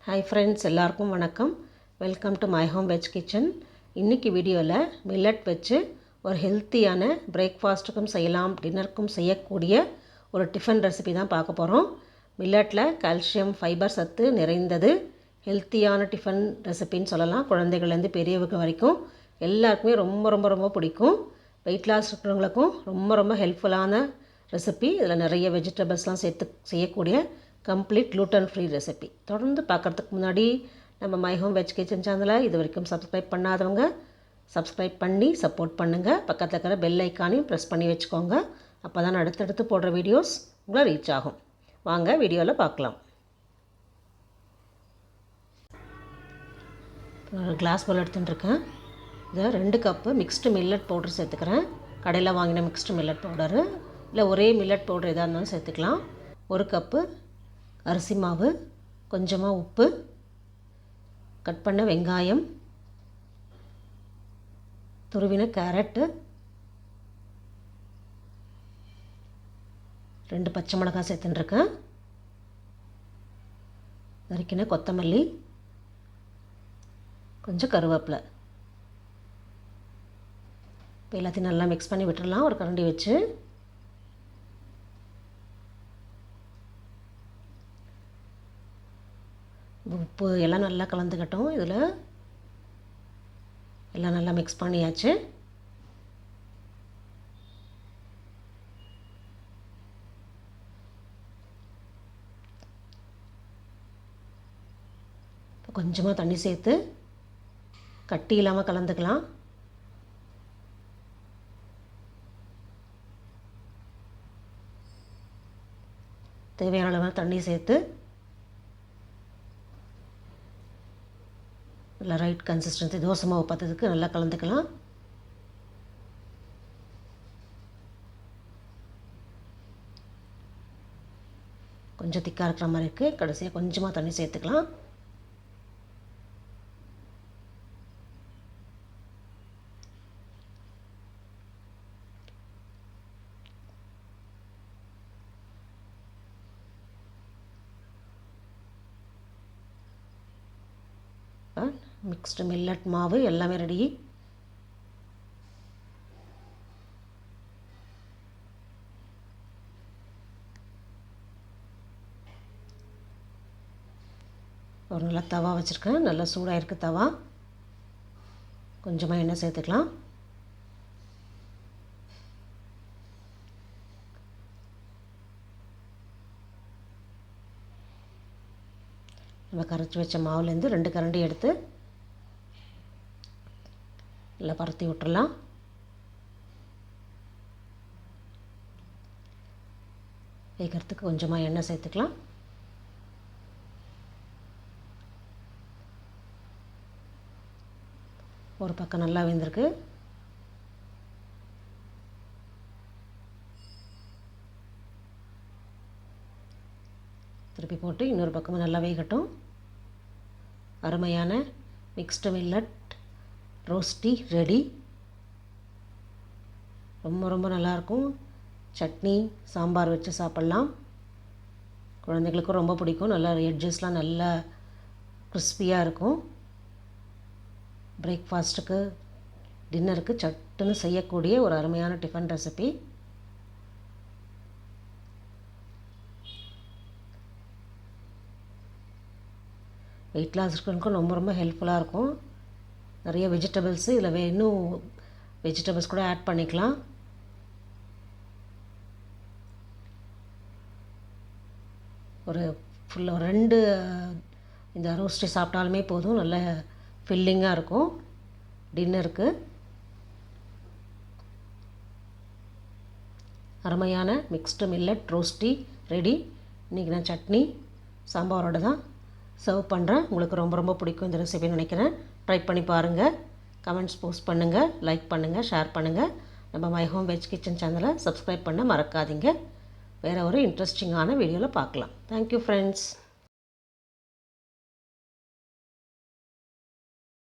Hi friends, எல்லாருக்கும் வணக்கம். Welcome to my home veg kitchen. இன்றைக்கி வீடியோவில் மில்லட் வச்சு ஒரு ஹெல்த்தியான பிரேக்ஃபாஸ்ட்டுக்கும் செய்யலாம், டின்னருக்கும் செய்யக்கூடிய ஒரு டிஃபன் ரெசிபி தான் பார்க்க போகிறோம். மில்லட்டில் கால்சியம், ஃபைபர் சத்து நிறைந்தது ஹெல்த்தியான டிஃபன் ரெசிபின்னு சொல்லலாம். குழந்தைகள்லேருந்து பெரியவங்க வரைக்கும் எல்லாருக்குமே ரொம்ப ரொம்ப ரொம்ப பிடிக்கும். வெயிட் லாஸ் இருக்கிறவங்களுக்கும் ரொம்ப ரொம்ப ஹெல்ப்ஃபுல்லான ரெசிபி. இதில் நிறைய வெஜிடபிள்ஸ்லாம் சேர்த்து செய்யக்கூடிய கம்ப்ளீட் க்ளூட்டன் ஃப்ரீ ரெசிபி. தொடர்ந்து பார்க்குறதுக்கு முன்னாடி நம்ம மை ஹோம் வெஜ் கிச்சன் சேனலை இது வரைக்கும் சப்ஸ்கிரைப் பண்ணாதவங்க சப்ஸ்கிரைப் பண்ணி சப்போர்ட் பண்ணுங்கள். பக்கத்தில் இருக்கிற பெல் ஐக்கானையும் ப்ரெஸ் பண்ணி வச்சுக்கோங்க. அப்போ தான் அடுத்தடுத்து போடுற வீடியோஸ் உங்களை ரீச் ஆகும். வாங்க வீடியோவில் பார்க்கலாம். ஒரு கிளாஸ் போல் எடுத்துட்டுருக்கேன். இதை 2 கப்பு மிக்ஸ்டு மில்லட் பவுடர் சேர்த்துக்கிறேன். கடையில் வாங்கின மிக்ஸ்டு மில்லட் பவுடரு இல்லை ஒரே மில்லட் பவுடர் எதாக இருந்தாலும் சேர்த்துக்கலாம். 1 கப்பு அரிசி மாவு, கொஞ்சமாக உப்பு, கட் பண்ண வெங்காயம், துருவின கேரட்டு, 2 பச்சை மிளகாய் சேர்த்துட்டுருக்கேன், நறுக்கின கொத்தமல்லி, கொஞ்சம் கருவேப்பிலை. இப்போ எல்லாத்தையும் நல்லா மிக்ஸ் பண்ணி விட்டுடலாம் ஒரு கரண்டி வச்சு. உப்பு எல்லாம் நல்லா கலந்துக்கட்டும். இதில் எல்லாம் நல்லா மிக்ஸ் பண்ணியாச்சு. இப்போ கொஞ்சமாக தண்ணி சேர்த்து கட்டி இல்லாமல் கலந்துக்கலாம். தேவையான அளவு தண்ணி சேர்த்து நல்லா ரைட் கன்சிஸ்டன்சி தோசை மாவு பார்த்ததுக்கு நல்லா கலந்துக்கலாம். கொஞ்சம் திக்காக இருக்கிற மாதிரி இருக்குது. கடைசியாக கொஞ்சமாக தண்ணி சேர்த்துக்கலாம். மிக்ஸ்டு மில்லட் மாவு எல்லாமே ரெடி. ஒரு நல்லா தவா வச்சுருக்கேன். நல்லா சூடாக இருக்குது தவா. கொஞ்சமாக எண்ணெய் சேர்த்துக்கலாம். நம்ம கரைச்சி வச்ச மாவுலேருந்து 2 கரண்டி எடுத்து நல்லா பரத்தி விட்டுறலாம். வேகிறதுக்கு கொஞ்சமாக எண்ணெய் சேர்த்துக்கலாம். ஒரு பக்கம் நல்லா வெந்திருக்கு. திருப்பி போட்டு இன்னொரு பக்கமும் நல்லா வேகட்டும். அருமையான மிக்ஸ்டு மில்லட் ரோஸ்டி ரெடி. ரொம்ப ரொம்ப நல்லாயிருக்கும். சட்னி, சாம்பார் வச்சு சாப்பிட்லாம். குழந்தைகளுக்கும் ரொம்ப பிடிக்கும். நல்லா எட்ஜஸ்லாம் நல்லா கிறிஸ்பியாக இருக்கும். பிரேக்ஃபாஸ்ட்டுக்கு, டின்னருக்கு சட்டுன்னு செய்யக்கூடிய ஒரு அருமையான டிஃபன் ரெசிபி. வெயிட் லாஸ் இருக்கிறவங்களுக்கும் ரொம்ப ரொம்ப ஹெல்ப்ஃபுல்லாக இருக்கும். நிறைய வெஜிடபிள்ஸு இதில் இன்னும் வெஜிடபிள்ஸ் கூட ஆட் பண்ணிக்கலாம். ஒரு ஃபுல்லாக 2 இந்த ரோஸ்டி சாப்பிட்டாலுமே போதும். நல்ல ஃபில்லிங்காக இருக்கும் டின்னருக்கு. அருமையான மிக்ஸ்டு மில்லட் ரோஸ்டி ரெடி. இன்றைக்கி நான் சட்னி சாம்பாரோடு தான் சர்வ் பண்ணுறேன். உங்களுக்கு ரொம்ப ரொம்ப பிடிக்கும் இந்த ரெசிபின்னு நினைக்கிறேன். ட்ரை பண்ணி பாருங்கள். கமெண்ட்ஸ் போஸ்ட் பண்ணுங்கள், லைக் பண்ணுங்கள், ஷேர் பண்ணுங்கள். நம்ம மை ஹோம் வெஜ் கிச்சன் சேனலை சப்ஸ்கிரைப் பண்ண மறக்காதீங்க. வேறு ஒரு இன்ட்ரெஸ்டிங்கான வீடியோவில் பார்க்கலாம். Thank you friends.